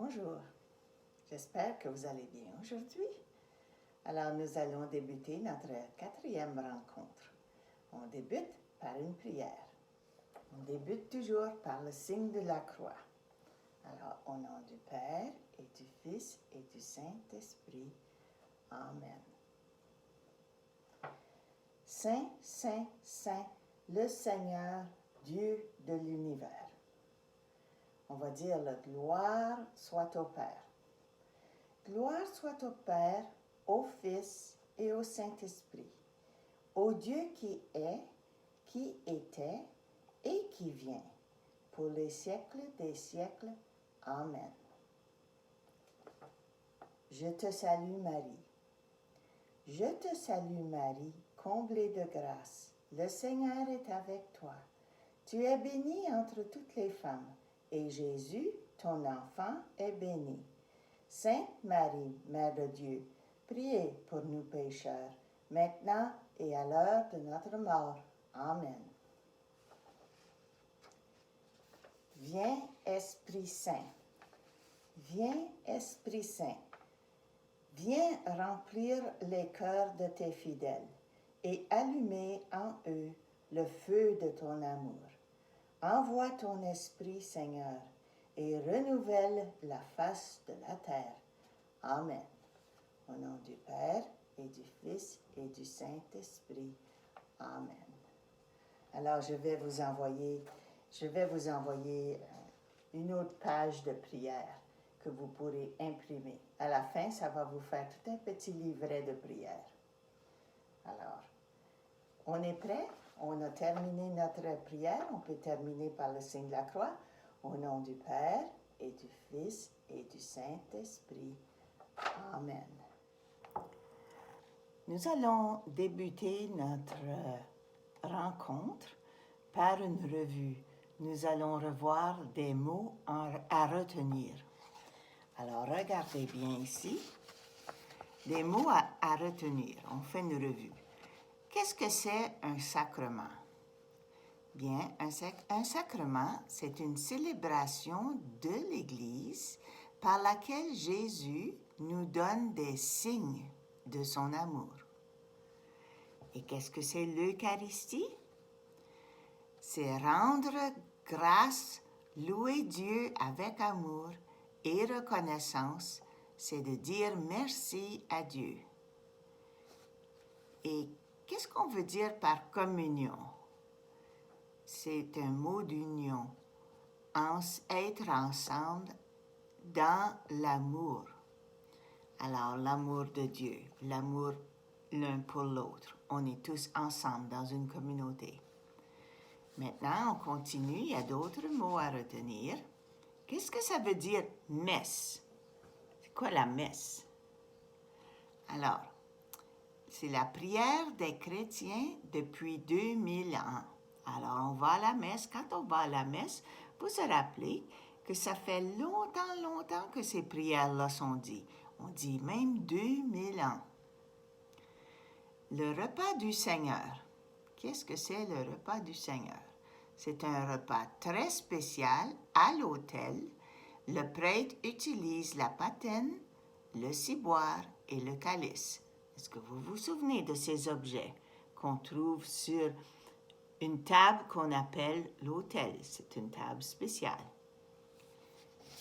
Bonjour, j'espère que vous allez bien aujourd'hui. Alors nous allons débuter notre 4e rencontre. On débute par une prière. On débute toujours par le signe de la croix. Alors au nom du Père et du Fils et du Saint-Esprit. Amen. Saint, Saint, Saint, le Seigneur, Dieu de l'univers. On va dire le gloire soit au Père. Gloire soit au Père, au Fils et au Saint-Esprit, au Dieu qui est, qui était et qui vient, pour les siècles des siècles. Amen. Je te salue Marie. Je te salue Marie, comblée de grâce. Le Seigneur est avec toi. Tu es bénie entre toutes les femmes, et Jésus, ton enfant, est béni. Sainte Marie, Mère de Dieu, priez pour nous pécheurs, maintenant et à l'heure de notre mort. Amen. Viens, Esprit Saint. Viens, Esprit Saint. Viens remplir les cœurs de tes fidèles et allumer en eux le feu de ton amour. Envoie ton Esprit, Seigneur, et renouvelle la face de la terre. Amen. Au nom du Père et du Fils et du Saint-Esprit. Amen. Alors, je vais vous envoyer une autre page de prière que vous pourrez imprimer. À la fin, ça va vous faire tout un petit livret de prière. Alors, on est prêt? On a terminé notre prière. On peut terminer par le signe de la croix. Au nom du Père et du Fils et du Saint-Esprit. Amen. Nous allons débuter notre rencontre par une revue. Nous allons revoir des mots à retenir. Alors, regardez bien ici. Des mots à retenir. On fait une revue. Qu'est-ce que c'est un sacrement? Bien, un sacrement, c'est une célébration de l'Église par laquelle Jésus nous donne des signes de son amour. Et qu'est-ce que c'est l'Eucharistie? C'est rendre grâce, louer Dieu avec amour et reconnaissance, c'est de dire merci à Dieu. Et qu'est-ce qu'on veut dire par communion? C'est un mot d'union, être ensemble dans l'amour. Alors, l'amour de Dieu, l'amour l'un pour l'autre. On est tous ensemble dans une communauté. Maintenant, on continue. Il y a d'autres mots à retenir. Qu'est-ce que ça veut dire messe? C'est quoi la messe? Alors, c'est la prière des chrétiens depuis 2000 ans. Alors, on va à la messe. Quand on va à la messe, vous vous rappelez que ça fait longtemps que ces prières-là sont dites. On dit même 2000 ans. Le repas du Seigneur. Qu'est-ce que c'est le repas du Seigneur? C'est un repas très spécial à l'autel. Le prêtre utilise la patène, le ciboire et le calice. Est-ce que vous vous souvenez de ces objets qu'on trouve sur une table qu'on appelle l'autel? C'est une table spéciale.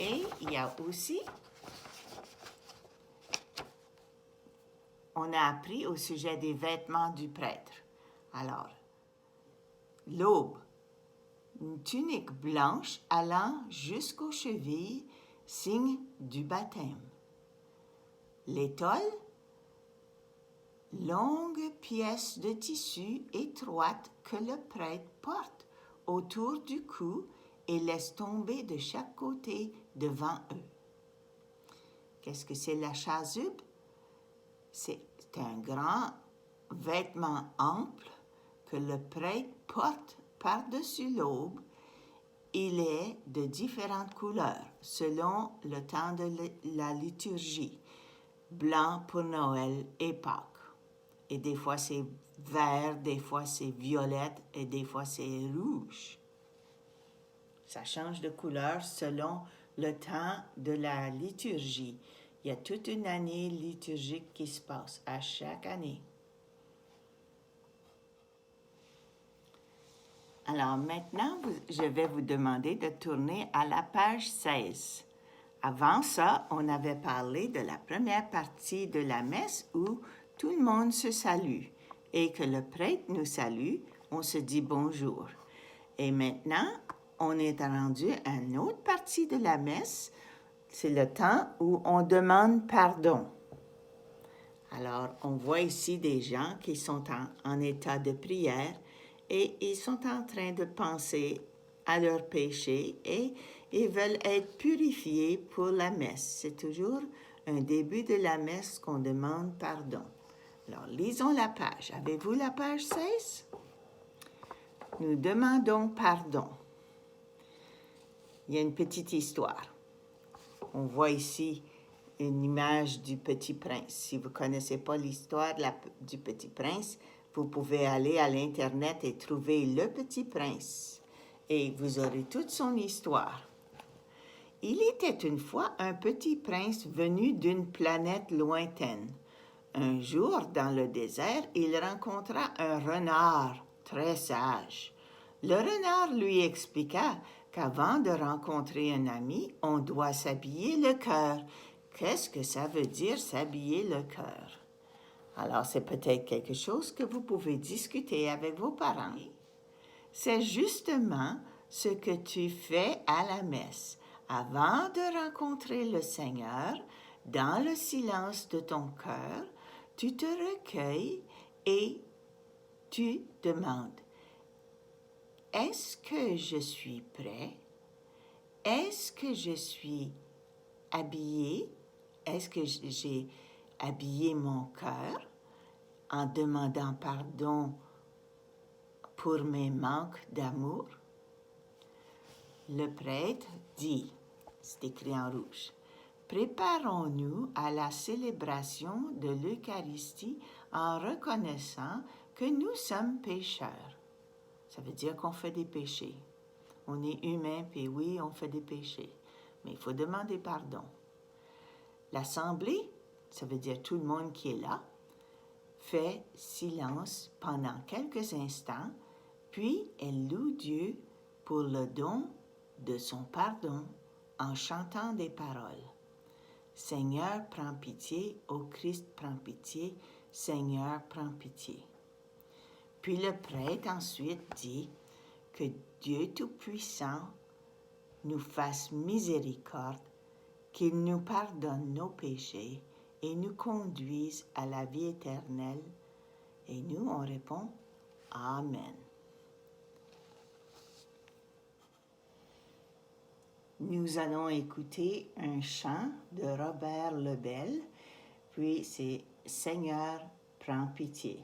Et il y a aussi, on a appris au sujet des vêtements du prêtre. Alors, l'aube, une tunique blanche allant jusqu'aux chevilles, signe du baptême. L'étole, longue pièce de tissu étroite que le prêtre porte autour du cou et laisse tomber de chaque côté devant eux. Qu'est-ce que c'est la chasuble? C'est un grand vêtement ample que le prêtre porte par-dessus l'aube. Il est de différentes couleurs selon le temps de la liturgie. Blanc pour Noël et Pâques. Et des fois c'est vert, des fois c'est violette et des fois c'est rouge. Ça change de couleur selon le temps de la liturgie. Il y a toute une année liturgique qui se passe à chaque année. Alors maintenant, je vais vous demander de tourner à la page 16. Avant ça, on avait parlé de la première partie de la messe où tout le monde se salue et que le prêtre nous salue, on se dit bonjour. Et maintenant, on est rendu à une autre partie de la messe, c'est le temps où on demande pardon. Alors, on voit ici des gens qui sont en état de prière et ils sont en train de penser à leurs péchés et ils veulent être purifiés pour la messe. C'est toujours un début de la messe qu'on demande pardon. Alors, lisons la page. Avez-vous la page 16? Nous demandons pardon. Il y a une petite histoire. On voit ici une image du Petit Prince. Si vous ne connaissez pas l'histoire du Petit Prince, vous pouvez aller à l'Internet et trouver Le Petit Prince. Et vous aurez toute son histoire. Il était une fois un petit prince venu d'une planète lointaine. Un jour, dans le désert, il rencontra un renard très sage. Le renard lui expliqua qu'avant de rencontrer un ami, on doit s'habiller le cœur. Qu'est-ce que ça veut dire s'habiller le cœur? Alors, c'est peut-être quelque chose que vous pouvez discuter avec vos parents. C'est justement ce que tu fais à la messe. Avant de rencontrer le Seigneur, dans le silence de ton cœur, tu te recueilles et tu demandes, est-ce que je suis prêt? Est-ce que je suis habillé? Est-ce que j'ai habillé mon cœur en demandant pardon pour mes manques d'amour? Le prêtre dit, c'est écrit en rouge, préparons-nous à la célébration de l'Eucharistie en reconnaissant que nous sommes pécheurs. Ça veut dire qu'on fait des péchés. On est humain, puis oui, on fait des péchés. Mais il faut demander pardon. L'assemblée, ça veut dire tout le monde qui est là, fait silence pendant quelques instants, puis elle loue Dieu pour le don de son pardon en chantant des paroles. Seigneur, prends pitié, ô Christ, prends pitié, Seigneur, prends pitié. Puis le prêtre ensuite dit que Dieu Tout-Puissant nous fasse miséricorde, qu'il nous pardonne nos péchés et nous conduise à la vie éternelle. Et nous, on répond Amen. Nous allons écouter un chant de Robert Lebel, puis c'est Seigneur, prends pitié.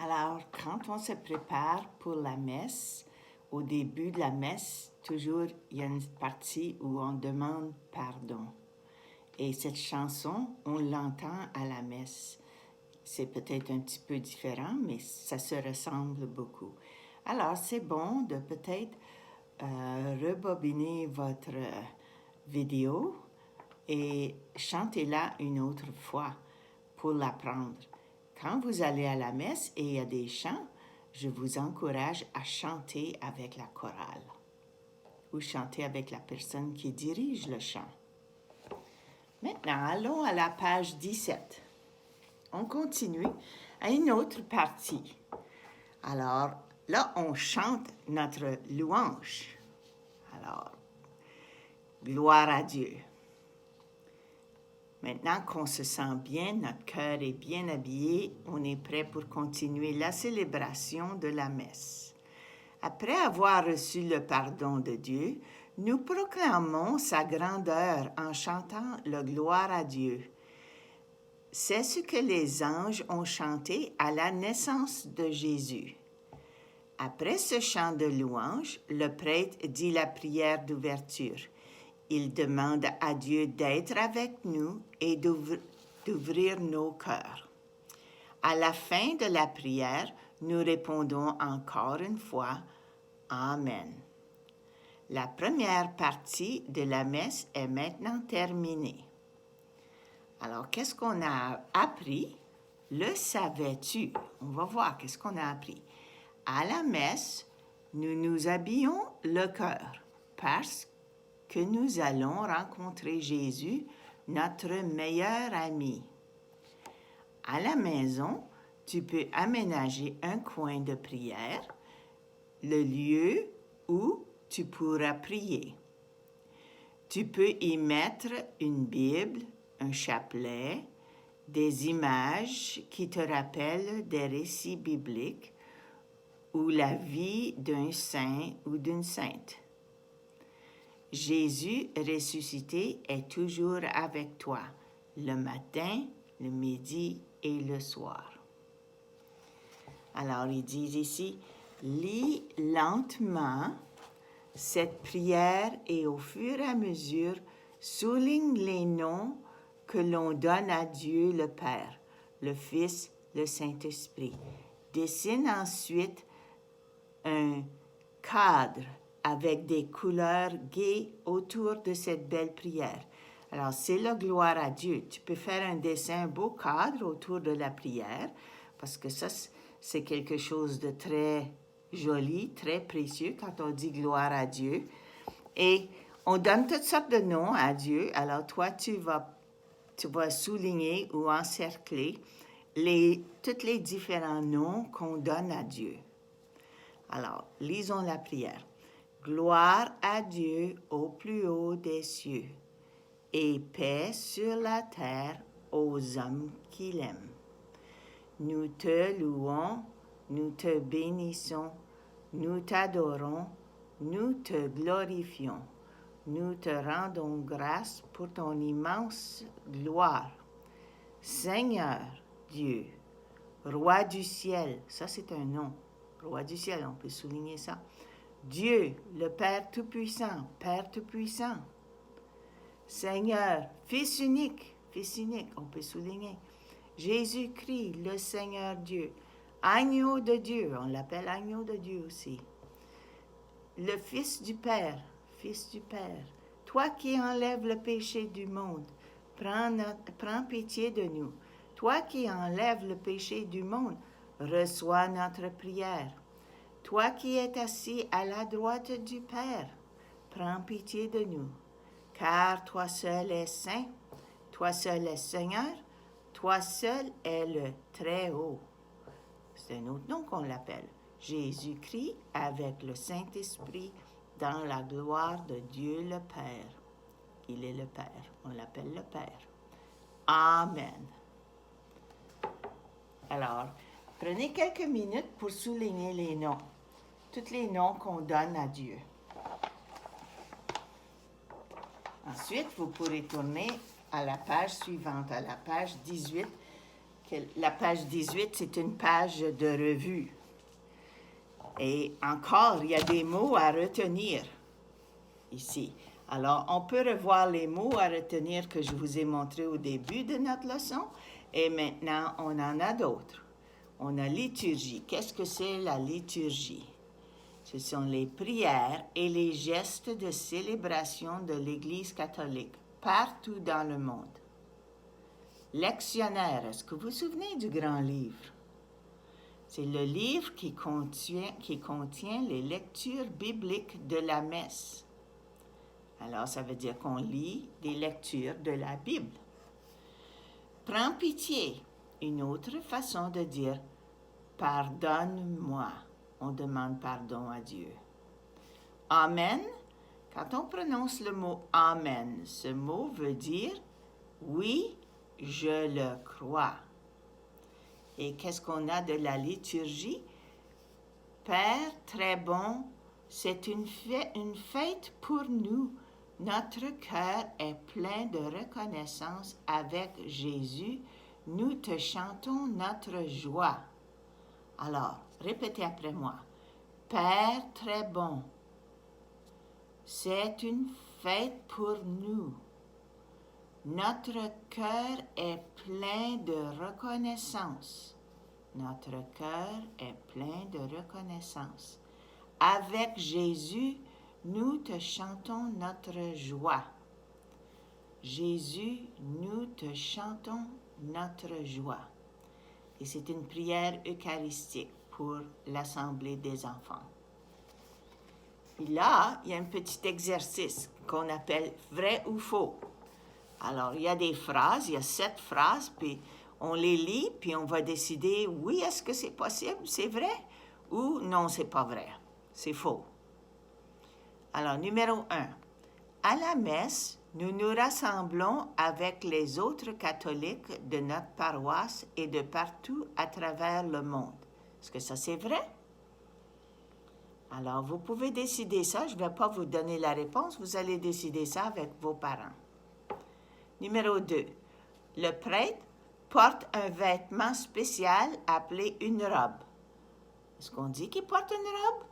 Alors, quand on se prépare pour la messe, au début de la messe, toujours, il y a une partie où on demande pardon. Et cette chanson, on l'entend à la messe. C'est peut-être un petit peu différent, mais ça se ressemble beaucoup. Alors, c'est bon de peut-être rebobiner votre vidéo et chantez-la une autre fois pour l'apprendre. Quand vous allez à la messe et il y a des chants, je vous encourage à chanter avec la chorale ou chanter avec la personne qui dirige le chant. Maintenant, allons à la page 17. On continue à une autre partie. Alors, là, on chante notre louange. Alors, gloire à Dieu. Maintenant qu'on se sent bien, notre cœur est bien habillé, on est prêt pour continuer la célébration de la messe. Après avoir reçu le pardon de Dieu, nous proclamons sa grandeur en chantant le gloire à Dieu. C'est ce que les anges ont chanté à la naissance de Jésus. Après ce chant de louange, le prêtre dit la prière d'ouverture. Il demande à Dieu d'être avec nous et d'ouvrir nos cœurs. À la fin de la prière, nous répondons encore une fois « Amen ». La première partie de la messe est maintenant terminée. Alors, qu'est-ce qu'on a appris? Le savais-tu? On va voir qu'est-ce qu'on a appris. À la messe, nous nous habillons le cœur parce que nous allons rencontrer Jésus, notre meilleur ami. À la maison, tu peux aménager un coin de prière, le lieu où tu pourras prier. Tu peux y mettre une Bible, un chapelet, des images qui te rappellent des récits bibliques ou la vie d'un saint ou d'une sainte. Jésus ressuscité est toujours avec toi, le matin, le midi et le soir. Alors, ils disent ici, lis lentement cette prière et au fur et à mesure, souligne les noms que l'on donne à Dieu le Père, le Fils, le Saint-Esprit. Dessine ensuite un cadre avec des couleurs gaies autour de cette belle prière. Alors, c'est la gloire à Dieu. Tu peux faire un dessin, un beau cadre autour de la prière, parce que ça, c'est quelque chose de très joli, très précieux quand on dit gloire à Dieu. Et on donne toutes sortes de noms à Dieu. Alors, toi, tu vas souligner ou encercler tous les différents noms qu'on donne à Dieu. Alors, lisons la prière. Gloire à Dieu au plus haut des cieux et paix sur la terre aux hommes qu'il aime. Nous te louons, nous te bénissons, nous t'adorons, nous te glorifions. Nous te rendons grâce pour ton immense gloire. Seigneur Dieu, Roi du ciel, ça c'est un nom, Roi du ciel, on peut souligner ça. Dieu, le Père Tout-Puissant, Père Tout-Puissant. Seigneur, Fils unique, on peut souligner. Jésus-Christ, le Seigneur Dieu. Agneau de Dieu, on l'appelle Agneau de Dieu aussi. Le Fils du Père. Toi qui enlèves le péché du monde, prends pitié de nous. Toi qui enlèves le péché du monde, reçois notre prière. Toi qui es assis à la droite du Père, prends pitié de nous. Car toi seul es saint, toi seul es Seigneur, toi seul es le Très-Haut. C'est un autre nom qu'on l'appelle. Jésus-Christ avec le Saint-Esprit dans la gloire de Dieu le Père. Il est le Père, on l'appelle le Père. Amen. Alors, prenez quelques minutes pour souligner les noms, tous les noms qu'on donne à Dieu. Ensuite, vous pourrez tourner à la page suivante, à la page 18, la page 18, c'est une page de revue. Et encore, il y a des mots à retenir ici. Alors, on peut revoir les mots à retenir que je vous ai montrés au début de notre leçon. Et maintenant, on en a d'autres. On a liturgie. Qu'est-ce que c'est la liturgie? Ce sont les prières et les gestes de célébration de l'Église catholique partout dans le monde. Lectionnaire, est-ce que vous vous souvenez du grand livre? C'est le livre qui contient les lectures bibliques de la messe. Alors, ça veut dire qu'on lit des lectures de la Bible. Prends pitié, une autre façon de dire « pardonne-moi ». On demande pardon à Dieu. Amen, quand on prononce le mot « Amen », ce mot veut dire « oui, je le crois ». Et qu'est-ce qu'on a de la liturgie? Père très bon, c'est une fête pour nous. Notre cœur est plein de reconnaissance avec Jésus. Nous te chantons notre joie. Alors, répétez après moi. Père très bon, c'est une fête pour nous. Notre cœur est plein de reconnaissance. Notre cœur est plein de reconnaissance. Avec Jésus, nous te chantons notre joie. Jésus, nous te chantons notre joie. Et c'est une prière eucharistique pour l'Assemblée des enfants. Puis là, il y a un petit exercice qu'on appelle vrai ou faux. Alors, il y a des phrases, il y a 7 phrases, puis on les lit, puis on va décider, oui, est-ce que c'est possible, c'est vrai, ou non, c'est pas vrai, c'est faux. Alors, numéro 1. À la messe, nous nous rassemblons avec les autres catholiques de notre paroisse et de partout à travers le monde. Est-ce que ça, c'est vrai? Alors, vous pouvez décider ça. Je ne vais pas vous donner la réponse. Vous allez décider ça avec vos parents. Numéro 2. Le prêtre porte un vêtement spécial appelé une robe. Est-ce qu'on dit qu'il porte une robe?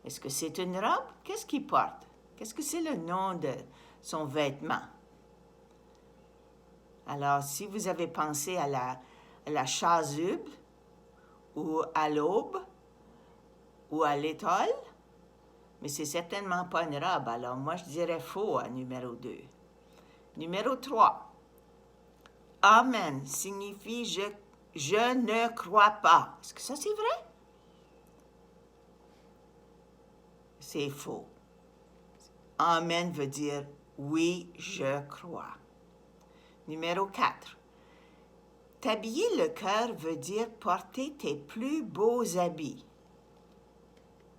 Est-ce que c'est une robe? Qu'est-ce qu'il porte? Qu'est-ce que c'est le nom de son vêtement? Alors, si vous avez pensé à la chasuble, ou à l'aube, ou à l'étole, mais c'est certainement pas une robe. Alors, moi, je dirais faux à numéro 2. Numéro 3. Amen signifie je ne crois pas. Est-ce que ça, c'est vrai? C'est faux. Amen veut dire oui, je crois. Numéro 4. T'habiller le cœur veut dire porter tes plus beaux habits.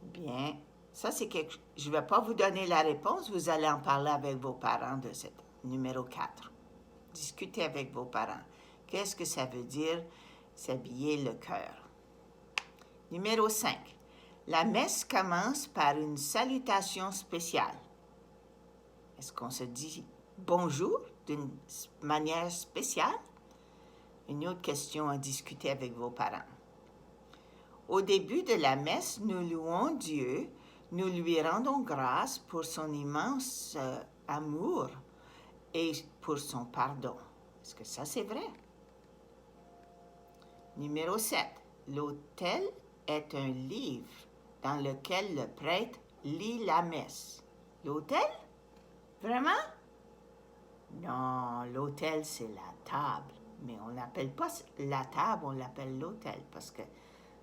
Bien, ça c'est quelque chose. Je ne vais pas vous donner la réponse, vous allez en parler avec vos parents de cette numéro 4. Discutez avec vos parents. Qu'est-ce que ça veut dire s'habiller le cœur? Numéro 5. La messe commence par une salutation spéciale. Est-ce qu'on se dit bonjour d'une manière spéciale? Une autre question à discuter avec vos parents. Au début de la messe, nous louons Dieu, nous lui rendons grâce pour son immense amour et pour son pardon. Est-ce que ça, c'est vrai? Numéro 7. L'autel est un livre dans lequel le prêtre lit la messe. L'autel? Vraiment? Non, l'autel, c'est la table. Mais on n'appelle pas la table, on l'appelle l'autel parce que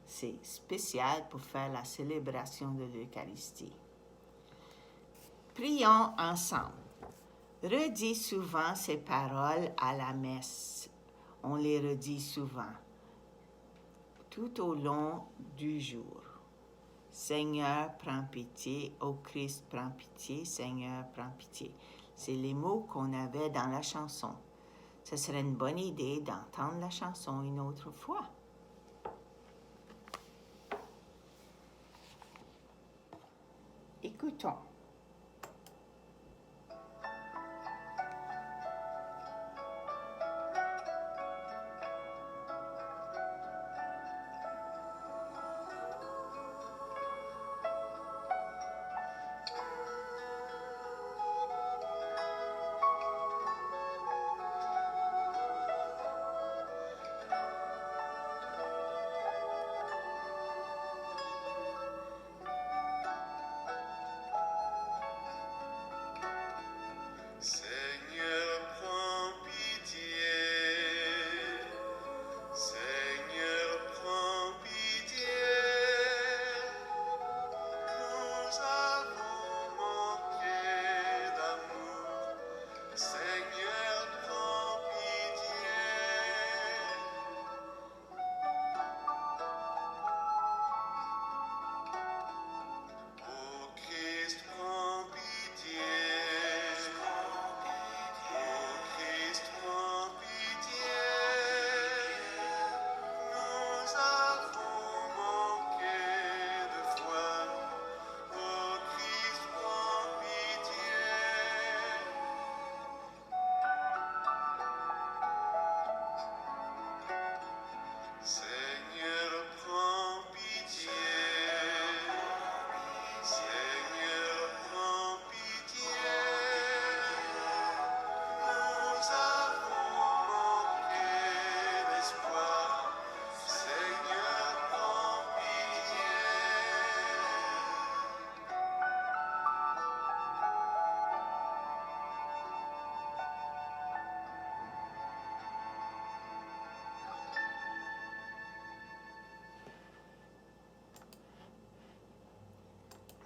c'est spécial pour faire la célébration de l'Eucharistie. Prions ensemble. Redis souvent ces paroles à la messe. On les redit souvent, tout au long du jour. Seigneur, prends pitié. Ô Christ, prends pitié. Seigneur, prends pitié. C'est les mots qu'on avait dans la chanson. Ce serait une bonne idée d'entendre la chanson une autre fois. Écoutons.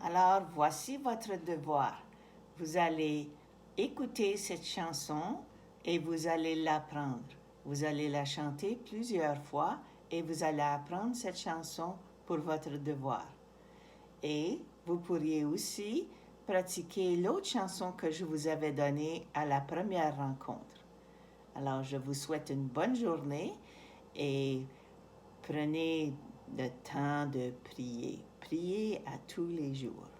Alors, voici votre devoir. Vous allez écouter cette chanson et vous allez l'apprendre. Vous allez la chanter plusieurs fois et vous allez apprendre cette chanson pour votre devoir. Et vous pourriez aussi pratiquer l'autre chanson que je vous avais donnée à la première rencontre. Alors, je vous souhaite une bonne journée et prenez le temps de prier. Priez à tous les jours.